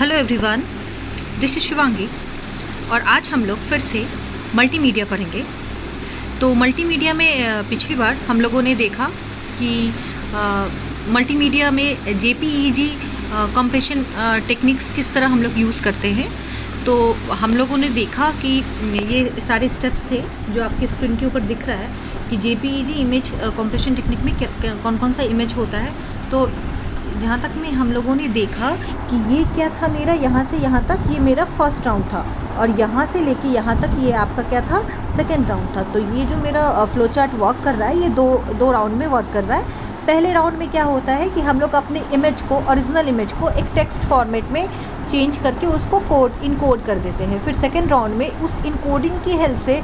Hello everyone, this is Shivangi और आज हम लोग फिर से मल्टीमीडिया पढ़ेंगे। तो मल्टीमीडिया में पिछली बार हम लोगों ने देखा कि मल्टीमीडिया में जेपीईजी कंप्रेशन टेक्निक्स किस तरह हम लोग यूज़ करते हैं। तो हम लोगों ने देखा कि ये सारे स्टेप्स थे जो आपके स्क्रीन के ऊपर दिख रहा है कि जेपीईजी इमेज कंप्रेशन टेक्निक में कौन कौन सा इमेज होता है। तो जहाँ तक में हम लोगों ने देखा कि ये क्या था, मेरा यहाँ से यहाँ तक ये मेरा फर्स्ट राउंड था और यहाँ से लेके यहाँ तक ये आपका क्या था, सेकेंड राउंड था। तो ये जो मेरा फ्लो चार्ट वर्क कर रहा है ये दो राउंड में वर्क कर रहा है। पहले राउंड में क्या होता है कि हम लोग अपने इमेज को, ओरिजिनल इमेज को एक टेक्स्ट फॉर्मेट में चेंज करके उसको इनकोड कर देते हैं। फिर सेकेंड राउंड में उस इनकोडिंग की हेल्प से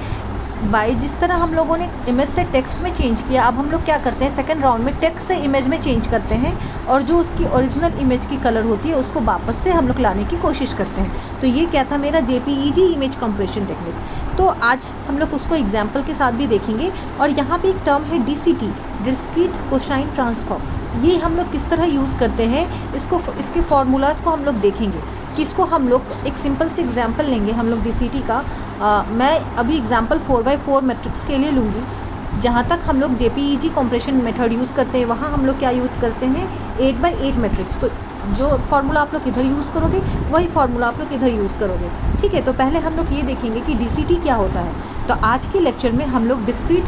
जिस तरह हम लोगों ने इमेज से टेक्स्ट में चेंज किया, अब हम लोग क्या करते हैं, सेकंड राउंड में टेक्स्ट से इमेज में चेंज करते हैं और जो उसकी ओरिजिनल इमेज की कलर होती है उसको वापस से हम लोग लाने की कोशिश करते हैं। तो ये क्या था, मेरा जेपीईजी इमेज कंप्रेशन टेक्निक। तो आज हम लोग उसको एग्जाम्पल के साथ भी देखेंगे। और यहाँ पे एक टर्म है डीसीटी, डिस्क्रीट कोसाइन ट्रांसफॉर्म। ये हम लोग किस तरह यूज़ करते हैं, इसके फार्मूलाज को हम लोग देखेंगे कि इसको हम लोग एक सिंपल से एग्जाम्पल लेंगे हम लोग डीसीटी का। मैं अभी एग्जाम्पल 4x4 मैट्रिक्स के लिए लूँगी। जहाँ तक हम लोग जेपीईजी कंप्रेशन मेथड यूज़ करते हैं वहाँ हम लोग क्या यूज़ करते हैं, 8x8 मैट्रिक्स। तो जो फार्मूला आप लोग इधर यूज़ करोगे वही फार्मूला आप लोग इधर यूज़ करोगे, ठीक है। तो पहले हम लोग ये देखेंगे कि डीसीटी क्या होता है। तो आज के लेक्चर में हम लोग डिस्क्रीट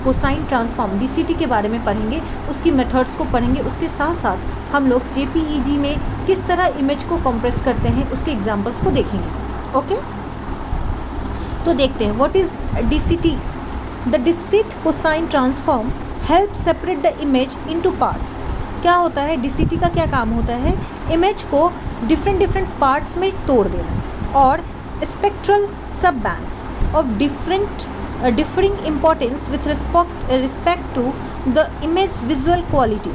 कोसाइन ट्रांसफॉर्म डीसीटी के बारे में पढ़ेंगे, उसकी मेथड्स को पढ़ेंगे। उसके साथ साथ हम लोग जेपीईजी में किस तरह इमेज को कंप्रेस करते हैं उसके एग्जांपल्स को देखेंगे। ओके, तो देखते हैं what is DCT. The discrete cosine transform help separate the image into parts. क्या होता है, डीसीटी का क्या काम होता है, इमेज को डिफरेंट पार्ट्स में तोड़ देना और स्पेक्ट्रल सब bands of differing importance with respect to the image visual quality.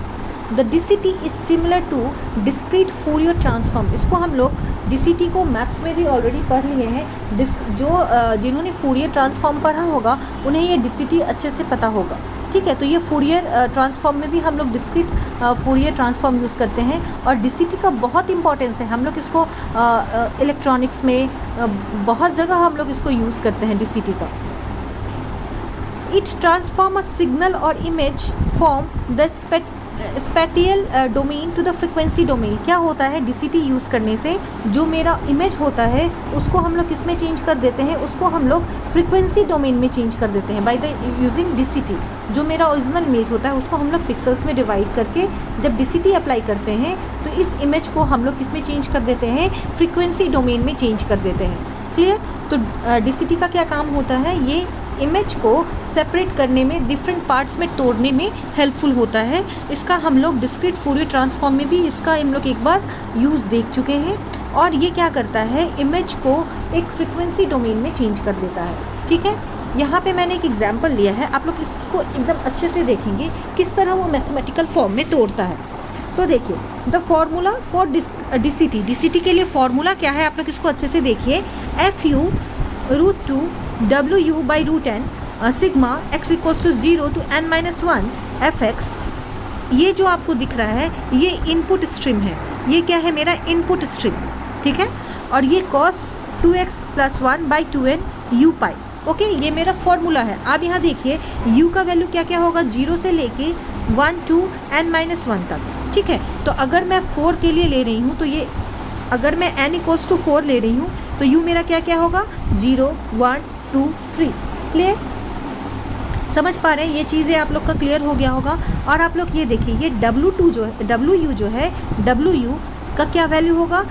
The DCT is similar to discrete Fourier transform. इसको हम लोग DCT को मैथ्स में भी ऑलरेडी पढ़ लिए हैं। जिन्होंने फूरियर ट्रांसफॉर्म पढ़ा होगा उन्हें ये DCT अच्छे से पता होगा, ठीक है। तो ये फूरियर ट्रांसफॉर्म में भी हम लोग डिस्क्रीट फूरियर ट्रांसफॉर्म यूज़ करते हैं और डीसीटी का बहुत इंपॉर्टेंस है। हम लोग इसको इलेक्ट्रॉनिक्स में बहुत जगह हम लोग इसको यूज़ करते हैं डीसीटी का। It transforms a signal or image from the spatial domain to the frequency domain. क्या होता है, डीसीटी यूज़ करने से जो मेरा इमेज होता है उसको हम लोग किस में चेंज कर देते हैं, उसको हम लोग फ्रीक्वेंसी डोमेन में चेंज कर देते हैं बाय द यूजिंग डीसीटी। जो मेरा ओरिजिनल इमेज होता है उसको हम लोग पिक्सल्स में डिवाइड करके जब डीसीटी अप्लाई करते हैं तो इस इमेज को हम लोग किस में चेंज कर देते हैं, फ्रीक्वेंसी डोमेन में चेंज कर देते हैं। क्लियर। तो डीसीटी का क्या काम होता है, ये इमेज को सेपरेट करने में, डिफरेंट पार्ट्स में तोड़ने में हेल्पफुल होता है। इसका हम लोग डिस्क्रीट फूरियर ट्रांसफॉर्म में भी इसका हम लोग एक बार यूज़ देख चुके हैं। और ये क्या करता है, इमेज को एक फ्रीक्वेंसी डोमेन में चेंज कर देता है, ठीक है। यहाँ पे मैंने एक एग्जांपल लिया है, आप लोग इसको एकदम अच्छे से देखेंगे किस तरह वो मैथमेटिकल फॉर्म में तोड़ता है। तो देखिए, द फॉर्मूला फॉर डीसीटी के लिए फॉर्मूला क्या है, आप लोग इसको अच्छे से देखिए। FU√2 WU/√n sigma x equals to 0 to n-1 fx। ये जो आपको दिख रहा है ये इनपुट स्ट्रीम है, ये क्या है, मेरा इनपुट स्ट्रीम, ठीक है। और ये cos 2x + 1/2n u पाई। ओके, ये मेरा फॉर्मूला है। आप यहाँ देखिए u का वैल्यू क्या क्या होगा, 0 से लेके 1 to n-1 तक, ठीक है। तो अगर मैं 4 के लिए ले रही हूँ तो ये, अगर मैं n इक्वल्स टू 4 ले रही हूँ तो u मेरा क्या क्या होगा, 0 1 2 3। क्लियर, समझ पा रहे हैं, ये चीज़ें आप लोग का क्लियर हो गया होगा। और आप लोग ये देखिए, ये W2 जो है, WU जो है, WU का क्या वैल्यू होगा,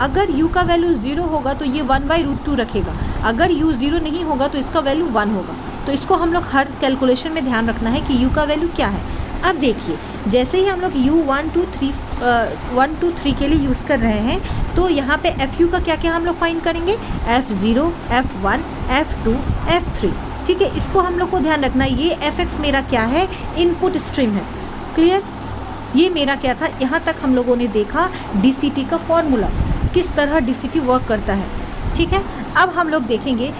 अगर u का वैल्यू 0 होगा तो ये 1/√2 रखेगा, अगर u 0 नहीं होगा तो इसका वैल्यू 1 होगा। तो इसको हम लोग हर कैलकुलेशन में ध्यान रखना है कि u का वैल्यू क्या है। अब देखिए, जैसे ही हम लोग u 1 2 3 के लिए यूज़ कर रहे हैं तो यहाँ पे FU का क्या क्या हम लोग फाइंड करेंगे, F0 F1 F2 F3, ठीक है। इसको हम लोग को ध्यान रखना है। ये FX मेरा क्या है, इनपुट स्ट्रीम है। क्लियर, ये मेरा क्या था, यहाँ तक हम लोगों ने देखा डीसीटी का फॉर्मूला, किस तरह डीसीटी वर्क करता है, ठीक है। अब हम लोग देखेंगे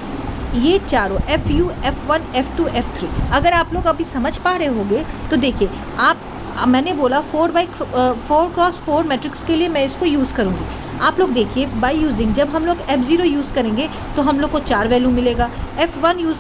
ये चारों FU F1 F2 F3। अगर आप लोग अभी समझ पा रहे होंगे तो देखिए, आप मैंने बोला 4x4 मैट्रिक्स के लिए मैं इसको यूज़ करूँगी। आप लोग देखिए, बाय यूजिंग जब हम लोग F0 यूज़ करेंगे तो हम लोग को 4 वैल्यू मिलेगा, F1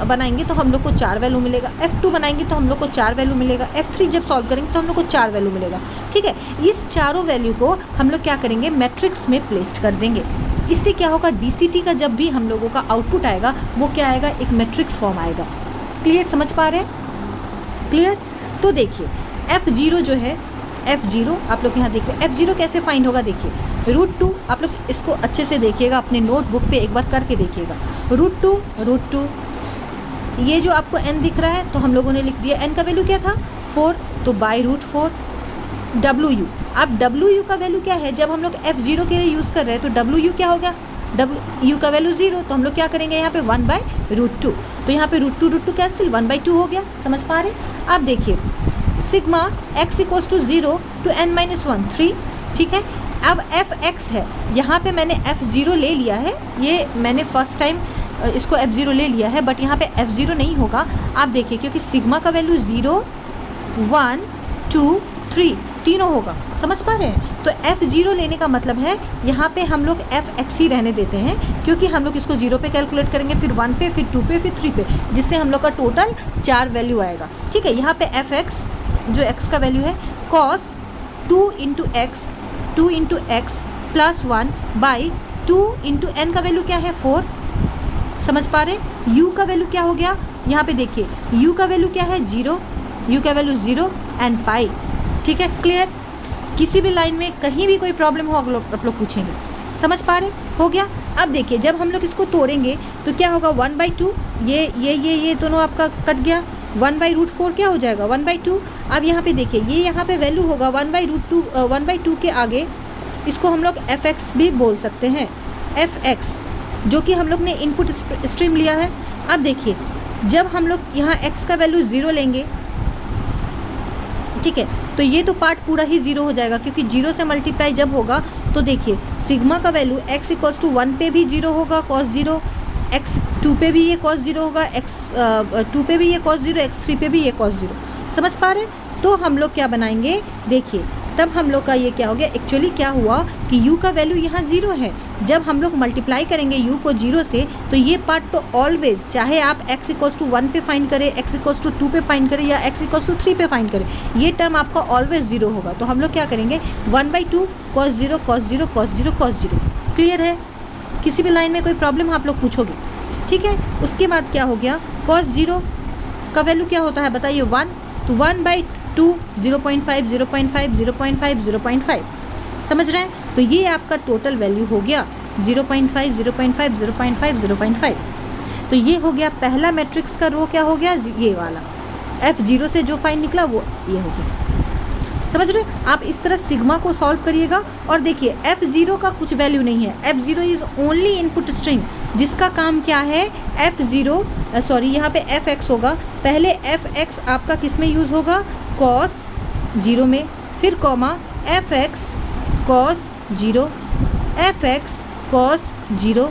बनाएंगे तो हम लोग को 4 वैल्यू मिलेगा, F2 बनाएंगे तो हम लोग को 4 वैल्यू मिलेगा, F3 जब सॉल्व करेंगे तो हम लोग को 4 वैल्यू मिलेगा। ठीक है, इस चारों वैल्यू को हम लोग क्या करेंगे, मैट्रिक्स में प्लेस्ड कर देंगे। इससे क्या होगा, DCT का जब भी हम लोगों का आउटपुट आएगा वो क्या आएगा, एक मैट्रिक्स फॉर्म आएगा। क्लियर, समझ पा रहे हैं? क्लियर। तो देखिए F0 जो है, F0 आप लोग यहाँ देखिए, F0 कैसे फाइंड होगा, देखिए √2, आप लोग इसको अच्छे से देखिएगा, अपने नोटबुक पे एक बार करके देखिएगा। √2 ये जो आपको n दिख रहा है तो हम लोगों ने लिख दिया, n का वैल्यू क्या था 4, तो बाई √4। WU, अब WU का वैल्यू क्या है, जब हम लोग F0 के लिए यूज़ कर रहे हैं तो WU क्या हो गया, WU का वैल्यू 0, तो हम लोग क्या करेंगे यहाँ पे 1/√2, तो यहाँ पे √2 कैंसिल, 1/2 हो गया। समझ पा रहे? अब देखिए सिग्मा x = 0 to n-1 3, ठीक है। अब Fx है, यहाँ पे मैंने F0 ले लिया है, ये मैंने फर्स्ट टाइम इसको F0 ले लिया है, बट यहाँ पे F0 नहीं होगा। आप देखिए क्योंकि सिग्मा का वैल्यू 0, 1, 2, 3 तीनों होगा। समझ पा रहे हैं? तो F0 लेने का मतलब है यहाँ पे हम लोग Fx ही रहने देते हैं, क्योंकि हम लोग इसको 0 पे कैलकुलेट करेंगे, फिर 1 पे, फिर 2 पे, फिर 3 पे, जिससे हम लोग का टोटल 4 वैल्यू आएगा। ठीक है, यहाँ पे Fx जो x का वैल्यू है cos 2 × x plus 1 by 2 × n का वैल्यू क्या है 4। समझ पा रहे? u का वैल्यू क्या हो गया, यहाँ पे देखिए u का वैल्यू क्या है 0, u का वैल्यू 0 एंड पाई। ठीक है, क्लियर। किसी भी लाइन में कहीं भी कोई प्रॉब्लम हो आप लोग पूछेंगे। समझ पा रहे? हो गया। अब देखिए जब हम लोग इसको तोड़ेंगे तो क्या होगा, 1/2, ये दोनों आपका कट गया, 1/√4 क्या हो जाएगा 1/2। अब यहाँ पे देखिए ये यहाँ पे वैल्यू होगा 1/2 के आगे इसको हम लोग Fx भी बोल सकते हैं, Fx जो कि हम लोग ने इनपुट स्ट्रीम लिया है। अब देखिए जब हम लोग यहाँ x का वैल्यू 0 लेंगे, ठीक है, तो ये तो पार्ट पूरा ही 0 हो जाएगा, क्योंकि 0 से मल्टीप्लाई जब होगा तो देखिए सिग्मा का वैल्यू x = 1 पे भी 0 होगा cos 0, x2 पे भी ये cos 0 होगा, x2 पे भी ये cos 0, x3 पे भी ये cos 0। समझ पा रहे? तो हम लोग क्या बनाएंगे, देखिए तब हम लोग का ये क्या हो गया, एक्चुअली क्या हुआ कि u का वैल्यू यहाँ 0 है, जब हम लोग मल्टीप्लाई करेंगे u को 0 से तो ये पार्ट तो ऑलवेज, चाहे आप x = 1 पे फाइंड करें, x = 2 पे फाइंड करें या x = 3 पे फाइंड करें, ये टर्म आपका ऑलवेज 0 होगा। तो हम लोग क्या करेंगे 1/2 cos 0 cos 0 cos 0 cos 0। Clear है? किसी भी लाइन में कोई प्रॉब्लम आप लोग पूछोगे। ठीक है, उसके बाद क्या हो गया, cos 0 का वैल्यू क्या होता है बताइए 1, तो 1/2 0.5 0.5 0.5 0.5। समझ रहे हैं? तो ये आपका टोटल वैल्यू हो गया 0.5 0.5 0.5 0.5। तो ये हो गया पहला मैट्रिक्स का रो, क्या हो गया ये वाला, F0 से जो फाइन निकला वो ये हो गया। समझ रहे? आप इस तरह सिग्मा को सॉल्व करिएगा और देखिए F0 का कुछ वैल्यू नहीं है, F0 is only input string, जिसका काम क्या है यहाँ पे Fx होगा, पहले Fx आपका किस में यूज़ होगा, cos 0 में, फिर comma Fx cos 0, Fx cos 0,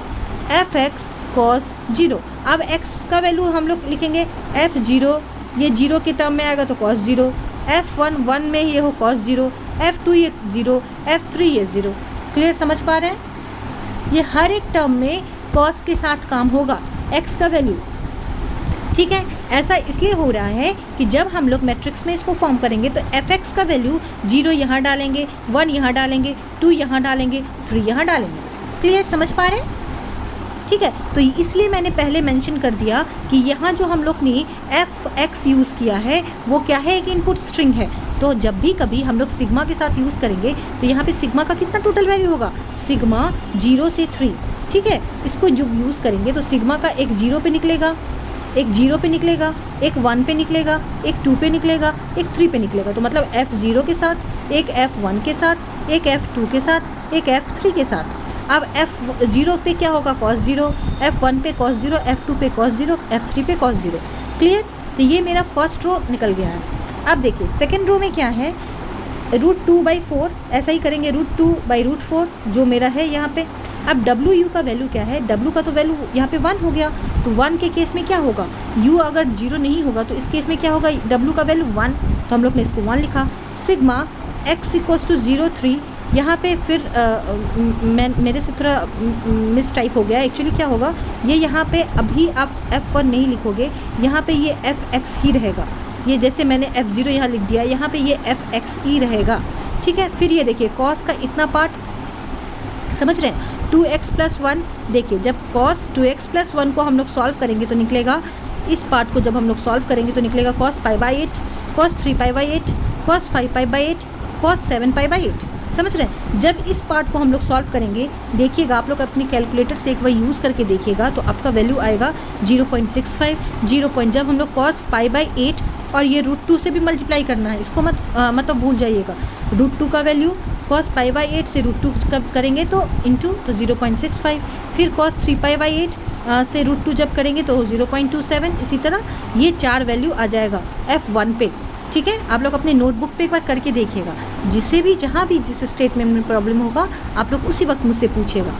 Fx cos 0। अब x का वैल्यू हम लोग लिखेंगे F0, ये 0 के टर्म में आएगा तो cos 0, F1 1 में ये हो cos 0, F2 ये 0, F3 ये 0। क्लियर? समझ पा रहे हैं? ये हर एक टर्म में cos के साथ काम होगा, x का वैल्यू। ठीक है, ऐसा इसलिए हो रहा है कि जब हम लोग मैट्रिक्स में इसको फॉर्म करेंगे तो Fx का वैल्यू 0 यहाँ डालेंगे, 1 यहाँ डालेंगे, 2 यहाँ डालेंगे, 3 यहाँ डालेंगे। क्लियर? समझ पा रहे हैं? ठीक है, तो इसलिए मैंने पहले मेंशन कर दिया कि यहाँ जो हम लोग ने Fx यूज़ किया है वो क्या है, एक इनपुट स्ट्रिंग है। तो जब भी कभी हम लोग सिग्मा के साथ यूज़ करेंगे तो यहाँ पे सिग्मा का कितना टोटल वैल्यू होगा, सिग्मा 0 से 3। ठीक है, इसको जब यूज़ करेंगे तो सिग्मा का एक 0 पे निकलेगा, एक 0 पे निकलेगा, एक 1 पे निकलेगा, एक 2 पे निकलेगा, एक 3 पे निकलेगा। तो मतलब F0 के साथ, एक F1 के साथ, एक F2 के साथ, एक F3 के साथ। अब F0 पे क्या होगा cos 0, F1 पे cos 0, F2 पे cos 0, F3 पे cos 0। क्लियर? तो ये मेरा फर्स्ट रो निकल गया है। अब देखिए सेकेंड रो में क्या है, √2/4, ऐसा ही करेंगे √2/4 जो मेरा है यहाँ पे। अब WU का वैल्यू क्या है, W का तो वैल्यू यहाँ पे 1 हो गया, तो 1 के केस में क्या होगा, U अगर 0 नहीं होगा तो इस केस में क्या होगा, W का वैल्यू 1, तो हम लोग ने इसको 1 लिखा। सिग्मा x इक्वल्स टू 0.3, यहाँ पे फिर मेरे से थोड़ा मिस टाइप हो गया। एक्चुअली क्या होगा, ये यहाँ पे अभी आप F1 नहीं लिखोगे, यहाँ पे ये Fx ही रहेगा। ये जैसे मैंने F0 यहाँ लिख दिया, यहाँ पे ये Fx ही रहेगा, ठीक है। फिर ये देखिए कॉस का इतना पार्ट, समझ रहे हैं, 2x + 1। देखिए जब cos 2x + 1 को हम लोग सॉल्व करेंगे तो निकलेगा, इस पार्ट को जब हम लोग सॉल्व करेंगे तो निकलेगा cos π/8, cos 3π/8, cos 5π/8, cos 7π/8। समझ रहे हैं। जब इस पार्ट को हम लोग सॉल्व करेंगे, देखिएगा आप लोग अपनी कैलकुलेटर से एक बार यूज़ करके देखिएगा तो आपका वैल्यू आएगा 0.65। जब हम लोग cos π/8 और ये √2 से भी मल्टीप्लाई करना है, इसको मतलब भूल जाइएगा। √2 का वैल्यू cos π/8 से √2 करेंगे तो इंटू तो 0.65, फिर cos 3π/8 से √2 जब करेंगे तो 0.27। इसी तरह ये 4 वैल्यू आ जाएगा F1 पे, ठीक है। आप लोग अपने नोटबुक पे एक बार करके देखिएगा, जिससे भी जहाँ भी जिस स्टेटमेंट में प्रॉब्लम होगा आप लोग उसी वक्त मुझसे पूछिएगा।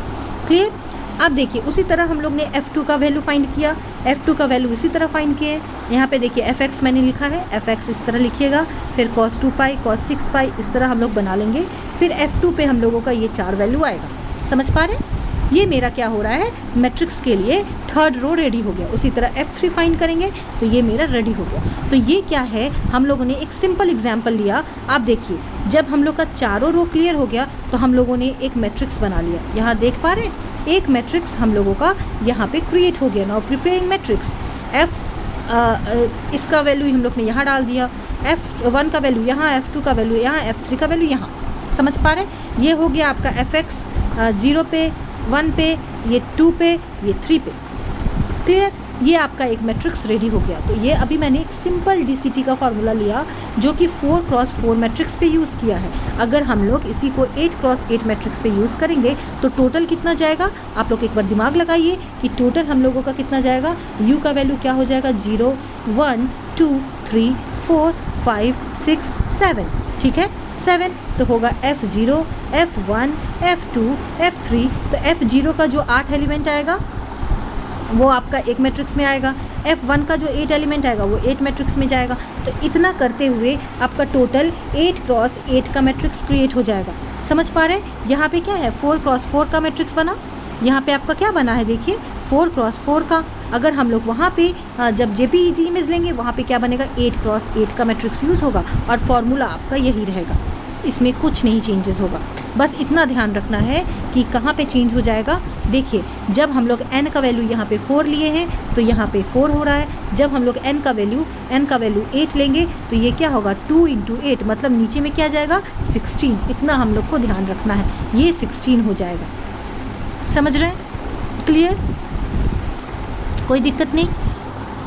क्लियर। अब देखिए उसी तरह हम लोग ने F2 का वैल्यू फाइंड किया, F2 का वैल्यू इसी तरह फाइंड किए। यहाँ पे देखिए Fx मैंने लिखा है, Fx इस तरह लिखिएगा, फिर cos 2π, cos 6π इस तरह हम लोग बना लेंगे। फिर F2 पे हम लोगों का ये 4 वैल्यू आएगा। समझ पा रहे हैं। ये मेरा क्या हो रहा है, मैट्रिक्स के लिए थर्ड रो रेडी हो गया। उसी तरह F3 फाइंड करेंगे तो ये मेरा रेडी हो गया। तो ये क्या है, हम लोगों ने एक सिंपल एग्जांपल लिया। आप देखिए जब हम लोग का चारों रो क्लियर हो गया तो हम लोगों ने एक मैट्रिक्स बना लिया। यहाँ देख पा रहे हैं, एक मैट्रिक्स हम लोगों का यहाँ पे क्रिएट हो गया। Now preparing matrix. इसका वैल्यू हम लोग ने यहाँ डाल दिया, F1 का वैल्यू यहाँ, F2 का वैल्यू यहाँ, F3 का वैल्यू यहाँ। समझ पा रहे हैं। ये हो गया आपका Fx 0 पे, 1 पे, ये 2 पे, ये 3 पे। क्लियर। ये आपका एक मैट्रिक्स रेडी हो गया। तो ये अभी मैंने एक सिंपल DCT का फार्मूला लिया जो कि 4x4 मैट्रिक्स पे यूज़ किया है। अगर हम लोग इसी को 8x8 मैट्रिक्स पे यूज़ करेंगे तो टोटल कितना जाएगा, आप लोग एक बार दिमाग लगाइए कि टोटल हम लोगों का कितना जाएगा। U का वैल्यू क्या हो जाएगा, 0 1 2 3 4 5 6 7, ठीक है 7। तो होगा F0, F1, F2, F3। तो F0 का जो 8 एलिमेंट आएगा वो आपका एक मैट्रिक्स में आएगा, F1 का जो 8 एलिमेंट आएगा वो 8 मैट्रिक्स में जाएगा। तो इतना करते हुए आपका टोटल 8x8 का मैट्रिक्स क्रिएट हो जाएगा। समझ पा रहे हैं। यहाँ पे क्या है, 4x4 का मैट्रिक्स बना। यहाँ पे आपका क्या बना है, देखिए 4x4 का। अगर हम लोग वहाँ पे जब JPEG इमेज लेंगे वहाँ पे क्या बनेगा, 8x8 का मैट्रिक्स यूज़ होगा और फॉर्मूला आपका यही रहेगा। इसमें कुछ नहीं चेंजेस होगा। बस इतना ध्यान रखना है कि कहाँ पे चेंज हो जाएगा। देखिए जब हम लोग n का वैल्यू यहाँ पे 4 लिए हैं तो यहाँ पे 4 हो रहा है। जब हम लोग n का वैल्यू 8 लेंगे तो ये क्या होगा, 2 × 8 मतलब नीचे में क्या जाएगा, 16। इतना हम लोग को ध्यान रखना है, ये 16 हो जाएगा। समझ रहे हैं। क्लियर, कोई दिक्कत नहीं।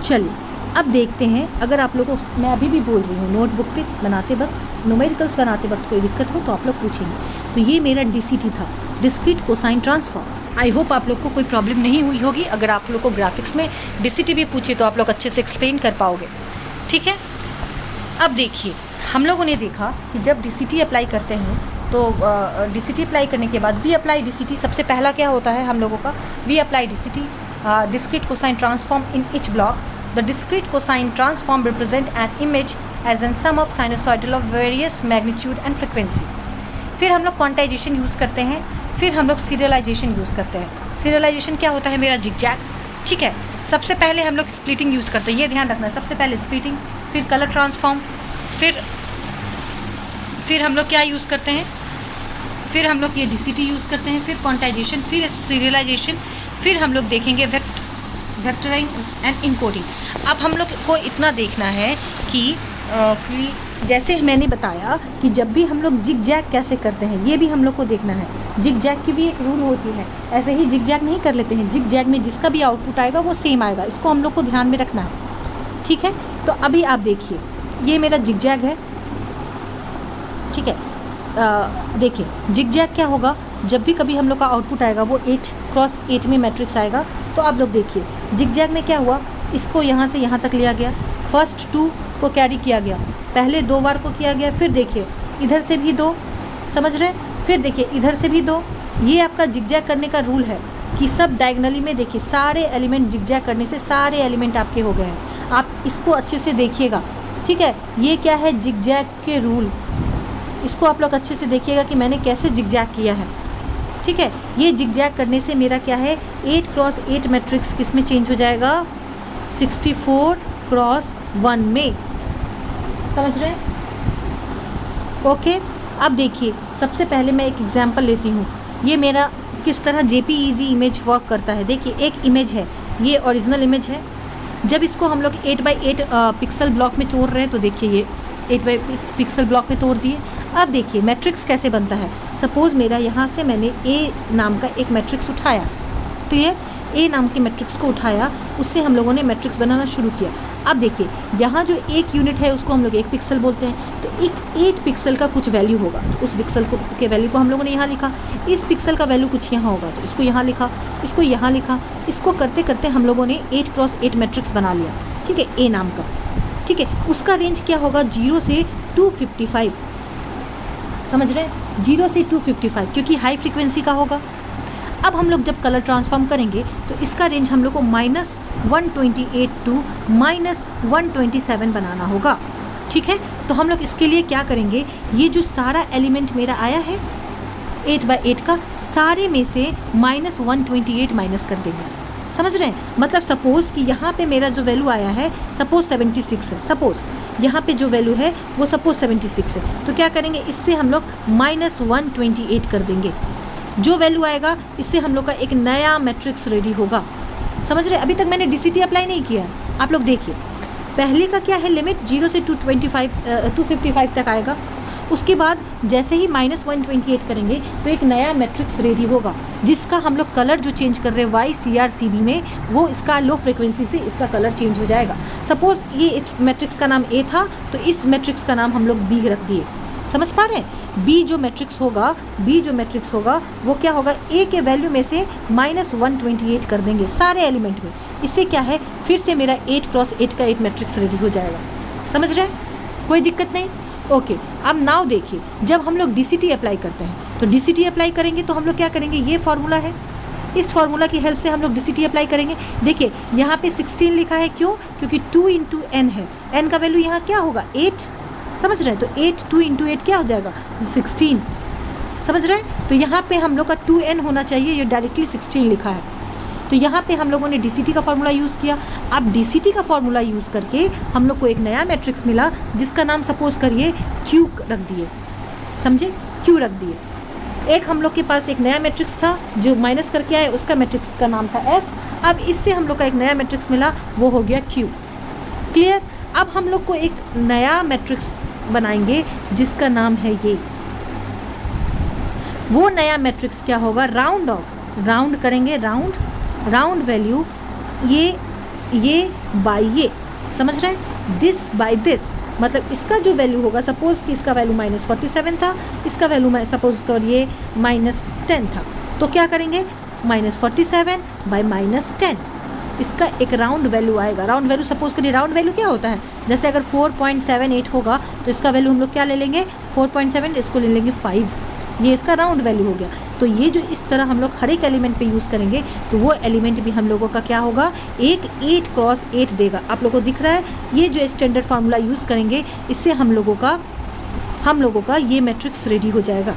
चलिए अब देखते हैं, अगर आप लोगों को मैं अभी भी बोल रही हूँ नोटबुक पे बनाते वक्त, न्यूमेरिकल्स बनाते वक्त कोई दिक्कत हो तो आप लोग पूछेंगे। तो ये मेरा DCT था, discrete cosine transform. I hope आप लोग को कोई प्रॉब्लम नहीं हुई होगी। अगर आप लोग को ग्राफिक्स में DCT भी पूछे तो आप लोग अच्छे से एक्सप्लेन कर पाओगे, ठीक है। अब देखिए हम लोगों ने देखा कि जब DCT अप्लाई करते हैं तो DCT अप्लाई करने के बाद वी अप्लाई DCT। सबसे पहला क्या होता है हम लोगों का, we apply DCT, discrete cosine transform in each block. The discrete cosine transform represent an image as an sum of sinusoidal of various magnitude and frequency। फिर हम लोग क्वांटाइजेशन यूज़ करते हैं, फिर हम लोग सीरियलाइजेशन यूज़ करते हैं। सीरियलाइजेशन क्या होता है, मेरा जिगजैग, ठीक है। सबसे पहले हम लोग स्प्लिटिंग यूज़ करते हैं, ये ध्यान रखना है। सबसे पहले स्प्लिटिंग, फिर कलर ट्रांसफॉर्म, फिर हम लोग क्या यूज़ करते हैं, फिर हम लोग ये DCT यूज़ करते हैं, फिर क्वांटाइजेशन, फिर सीरियलाइजेशन, फिर हम लोग देखेंगे वेक्टरिंग एंड इनकोडिंग। अब हम लोग को इतना देखना है कि जैसे मैंने बताया कि जब भी हम लोग जिगजैग कैसे करते हैं ये भी हम लोग को देखना है। जिगजैग की भी एक रूल होती है, ऐसे ही जिगजैग नहीं कर लेते हैं। जिगजैग में जिसका भी आउटपुट आएगा वो सेम आएगा, इसको हम लोग को ध्यान में रखना है, ठीक है। तो अभी आप देखिए ये मेरा जिगजैग है, ठीक है। देखिए जिगजैग क्या होगा, जब भी कभी हम लोग का आउटपुट आएगा वो 8x8 में मैट्रिक्स आएगा। तो आप लोग देखिए जिगजैग में क्या हुआ, इसको यहाँ से यहाँ तक लिया गया, फर्स्ट 2 को कैरी किया गया, पहले 2 बार को किया गया, फिर देखिए इधर से भी 2, समझ रहे हैं, फिर देखिए इधर से भी 2। ये आपका जिगजैग करने का रूल है कि सब डायगनली में देखिए सारे एलिमेंट जिगजैग करने से सारे एलिमेंट आपके हो गए हैं। आप इसको अच्छे से देखिएगा, ठीक है, ये क्या है, जिगजैग के रूल। इसको आप लोग अच्छे से देखिएगा कि मैंने कैसे जिगजैग किया है। ठीक है, ये जिगजैग करने से मेरा क्या है, 8x8 मैट्रिक्स किस में चेंज हो जाएगा, 64x1 में। समझ रहे हैं? ओके, अब देखिए सबसे पहले मैं एक एग्जांपल लेती हूँ। ये मेरा किस तरह JPEG इमेज वर्क करता है। देखिए एक इमेज है, ये ओरिजिनल इमेज है। जब इसको हम लोग 8x8 पिक्सल ब्लॉक में तोड़ रहे हैं तो देखिए ये 8x8 पिक्सल ब्लॉक में तोड़ दिए। अब देखिए मैट्रिक्स कैसे बनता है। सपोज़ मेरा यहाँ से मैंने A नाम का एक मैट्रिक्स उठाया, क्लियर, A नाम के मैट्रिक्स को उठाया, उससे हम लोगों ने मैट्रिक्स बनाना शुरू किया। अब देखिए यहाँ जो एक यूनिट है उसको हम लोग 1 पिक्सल बोलते हैं, तो एक 8 पिक्सल का कुछ वैल्यू होगा, तो उस पिक्सल को के वैल्यू को हम लोगों ने यहाँ लिखा। इस पिक्सल का वैल्यू कुछ यहाँ होगा तो इसको यहाँ लिखा, इसको यहाँ लिखा। इसको करते करते हम लोगों ने 8x8 मैट्रिक्स बना लिया। ठीक है, A नाम का। ठीक है, उसका रेंज क्या होगा, 0 से 255। समझ रहे हैं, 0 से 255, क्योंकि हाई फ्रीक्वेंसी का होगा। अब हम लोग जब कलर ट्रांसफॉर्म करेंगे तो इसका रेंज हम लोग को -128 टू -127 बनाना होगा। ठीक है, तो हम लोग इसके लिए क्या करेंगे, ये जो सारा एलिमेंट मेरा आया है 8x8 का, सारे में से -128 माइनस कर देंगे। समझ रहे हैं, मतलब सपोज़ कि यहाँ पे मेरा जो वैल्यू आया है सपोज़ 76 है, सपोज़ यहाँ पे जो वैल्यू है वो सपोज़ 76 है, तो क्या करेंगे, इससे हम लोग -128 कर देंगे। जो वैल्यू आएगा इससे हम लोग का एक नया मैट्रिक्स रेडी होगा। समझ रहे, अभी तक मैंने DCT अप्लाई नहीं किया है। आप लोग देखिए, पहले का क्या है, लिमिट 0 से 255 तक आएगा। उसके बाद जैसे ही -128 करेंगे तो एक नया मैट्रिक्स रेडी होगा, जिसका हम लोग कलर जो चेंज कर रहे हैं YCRCB में, वो इसका लो फ्रिक्वेंसी से इसका कलर चेंज हो जाएगा। सपोज़ ये मैट्रिक्स का नाम A था, तो इस मैट्रिक्स का नाम हम लोग B रख दिए। समझ पा रहे हैं, B जो मैट्रिक्स होगा वो क्या होगा, A के वैल्यू में से -128 कर देंगे सारे एलिमेंट में। इससे क्या है, फिर से मेरा 8x8 का एक मैट्रिक्स रेडी हो जाएगा। समझ रहे हैं, कोई दिक्कत नहीं। ओके, अब नाउ देखिए, जब हम लोग DCT अप्लाई करते हैं तो DCT अप्लाई करेंगे तो हम लोग क्या करेंगे, ये फार्मूला है, इस फार्मूला की हेल्प से हम लोग DCT अप्लाई करेंगे। देखिए यहाँ पे 16 लिखा है, क्यों, क्योंकि 2 × n है, n का वैल्यू यहाँ क्या होगा, 8। समझ रहे हैं, तो 8 2 × 8 क्या हो जाएगा, 16। समझ रहे हैं, तो यहाँ पे हम लोग का 2n होना चाहिए, ये डायरेक्टली 16 लिखा है। तो यहाँ पे हम लोगों ने DCT का फार्मूला यूज़ किया। अब DCT का फार्मूला यूज़ करके हम लोग को एक नया मैट्रिक्स मिला, जिसका नाम सपोज़ करिए Q रख दिए। समझे, Q रख दिए। एक हम लोग के पास एक नया मैट्रिक्स था जो माइनस करके आए, उसका मैट्रिक्स का नाम था F। अब इससे हम लोग का एक नया मैट्रिक्स मिला, वो हो गया Q। क्लियर। अब हम लोग को एक नया मैट्रिक्स बनाएंगे जिसका नाम है ये। वो नया मैट्रिक्स क्या होगा, राउंड ऑफ, राउंड करेंगे, राउंड वैल्यू ये बाय ये। समझ रहे हैं, दिस बाय दिस, मतलब इसका जो वैल्यू होगा, सपोज़ कि इसका वैल्यू -47 था, इसका वैल्यू मैं सपोज़ करिए -10 था, तो क्या करेंगे, -47 बाय -10, इसका एक राउंड वैल्यू आएगा। राउंड वैल्यू सपोज़ करिए, राउंड वैल्यू क्या होता है, जैसे अगर 4.78 होगा तो इसका वैल्यू हम लोग क्या ले लेंगे, 4.7, इसको ले लेंगे 5, ये इसका राउंड वैल्यू हो गया। तो ये जो इस तरह हम लोग हर एक एलिमेंट पे यूज़ करेंगे तो वो एलिमेंट भी हम लोगों का क्या होगा, एक 8x8 देगा। आप लोगों को दिख रहा है, ये जो स्टैंडर्ड फार्मूला यूज़ करेंगे, इससे हम लोगों का ये मैट्रिक्स रेडी हो जाएगा।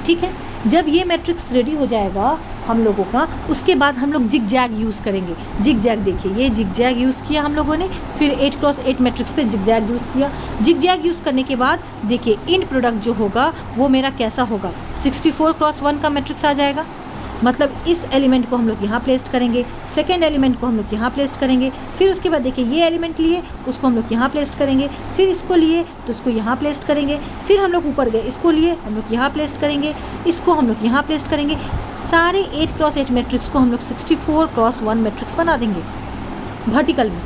ठीक है, जब ये मैट्रिक्स रेडी हो जाएगा हम लोगों का, उसके बाद हम लोग जिगजैग यूज़ करेंगे। जिगजैग देखिए, ये जिगजैग यूज़ किया हम लोगों ने, फिर 8x8 मैट्रिक्स पे जिगजैग यूज़ किया। जिगजैग यूज़ करने के बाद देखिए इंड प्रोडक्ट जो होगा वो मेरा कैसा होगा, 64x1 का मैट्रिक्स आ जाएगा। मतलब इस एलिमेंट को हम लोग यहाँ प्लेस्ट करेंगे, सेकेंड एलिमेंट को हम लोग यहाँ प्लेस्ट करेंगे, फिर उसके बाद देखिए ये एलिमेंट लिए, उसको हम लोग यहाँ प्लेस्ट करेंगे, फिर इसको लिए तो उसको यहाँ प्लेस्ट करेंगे, फिर हम लोग ऊपर गए, इसको लिए हम लोग यहाँ प्लेस्ट करेंगे, इसको हम लोग यहाँ प्लेस्ट करेंगे। सारे 8x8 मैट्रिक्स को हम लोग 64x1 मैट्रिक्स बना देंगे वर्टिकल में।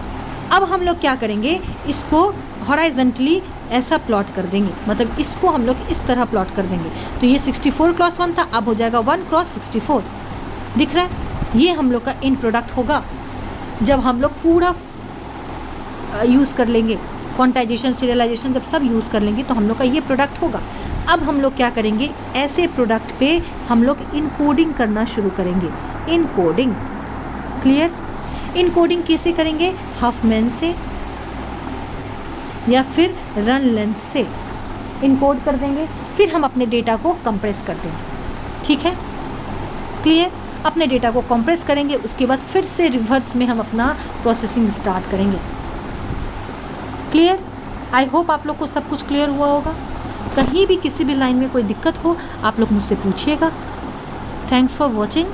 अब हम लोग क्या करेंगे, इसको हॉराइजेंटली ऐसा प्लॉट कर देंगे, मतलब इसको हम लोग इस तरह प्लॉट कर देंगे। तो ये 64x1 था, अब हो जाएगा 1x64। दिख रहा है, ये हम लोग का इन प्रोडक्ट होगा। जब हम लोग पूरा यूज़ कर लेंगे, क्वांटाइजेशन, सीरियलाइजेशन जब सब यूज़ कर लेंगे तो हम लोग का ये प्रोडक्ट होगा। अब हम लोग क्या करेंगे, ऐसे प्रोडक्ट पे हम लोग इनकोडिंग करना शुरू करेंगे। Encoding, clear. इनकोडिंग कैसे करेंगे, हफमैन से। या फिर रन लेंथ से इनकोड कर देंगे, फिर हम अपने डेटा को कंप्रेस कर देंगे। ठीक है, क्लियर? अपने डेटा को कंप्रेस करेंगे, उसके बाद फिर से रिवर्स में हम अपना प्रोसेसिंग स्टार्ट करेंगे। क्लियर? आई होप आप लोग को सब कुछ क्लियर हुआ होगा। कहीं भी किसी भी लाइन में कोई दिक्कत हो आप लोग मुझसे पूछिएगा। Thanks for watching.